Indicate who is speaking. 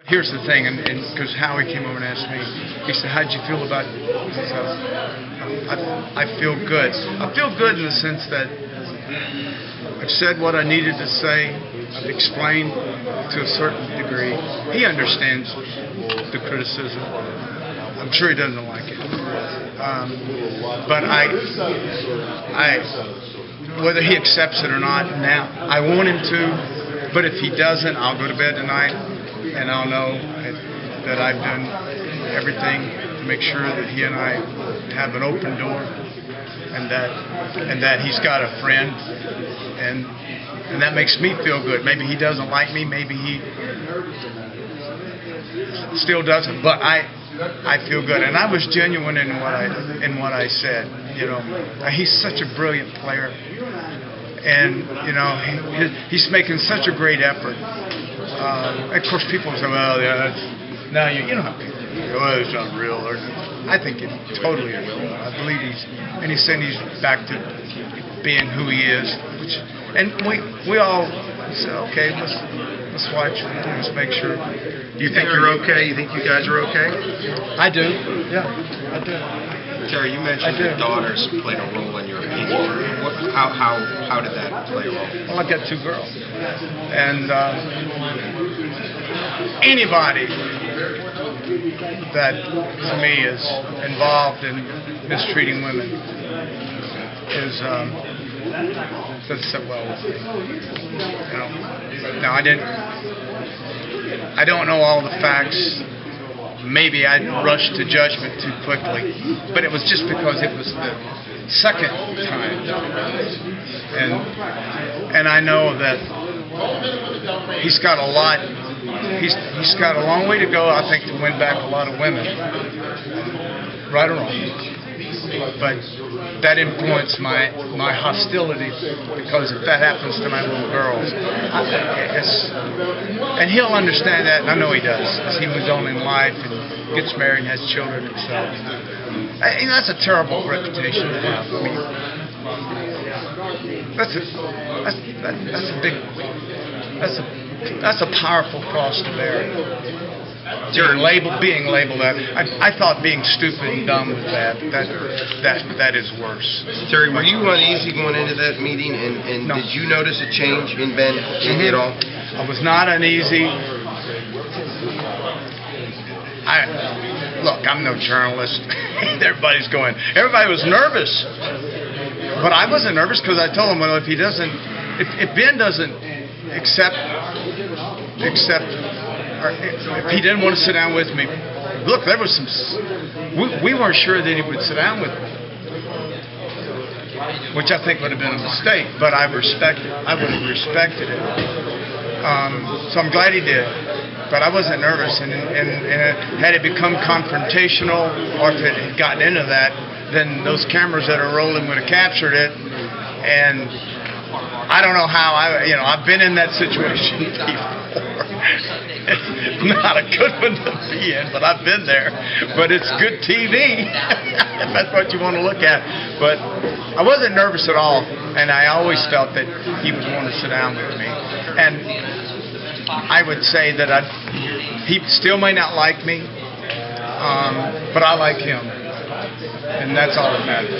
Speaker 1: Here's the thing, and because Howie came over and asked me, he said, "How'd you feel about it?" I feel good. I feel good in the sense that I've said what I needed to say. I've explained to a certain degree. He understands the criticism. I'm sure he doesn't like it. But whether he accepts it or not now, I want him to. But if he doesn't, I'll go to bed tonight and I'll know that I've done everything to make sure that he and I have an open door, and that he's got a friend, and that makes me feel good. Maybe he doesn't like me, maybe he still doesn't, but I feel good, and I was genuine in what I said. You know, he's such a brilliant player, and you know he's making such a great effort. Of course, people say, "Well, yeah, now you know how people go, oh, it's not real." I think it's totally real. I believe he's saying he's back to being who he is, and we all said, "Okay, let's watch. Let's make sure."
Speaker 2: Do you think you're okay? You think you guys are okay?
Speaker 1: I do. Yeah, I do.
Speaker 2: Terry, you mentioned your daughters played a role in your opinion. How did that play a role?
Speaker 1: Well, I've got 2 girls, and anybody that, to me, is involved in mistreating women doesn't sit well with me. You know, now I don't know all the facts. Maybe I rushed to judgment too quickly, but it was just because it was the second time, and I know that he's got a lot. He's got a long way to go, I think, to win back a lot of women, right or wrong. But that influenced my hostility, because if that happens to my little girls, and he'll understand that, and I know he does, because he moves on in life and gets married and has children himself. You know, that's a terrible reputation to have. I mean, that's a powerful cross to bear. Being labeled that. I thought being stupid and dumb was bad. That is worse.
Speaker 2: Terry, were you uneasy going into that meeting, and no. Did you notice a change in Ben at all?
Speaker 1: I was not uneasy. Look, I'm no journalist. Everybody was nervous, but I wasn't nervous, because I told him, well, if Ben doesn't accept, or if he didn't want to sit down with me, look, there was some. We weren't sure that he would sit down with me, which I think would have been a mistake. But I would have respected it. So I'm glad he did. But I wasn't nervous, and had it become confrontational, or if it had gotten into that, then those cameras that are rolling would have captured it, and I don't know how. I've been in that situation before. It's not a good one to be in, but I've been there. But it's good TV, if that's what you want to look at. But I wasn't nervous at all, and I always felt that he would want to sit down with me. And I would say that he still may not like me, but I like him, and that's all that matters.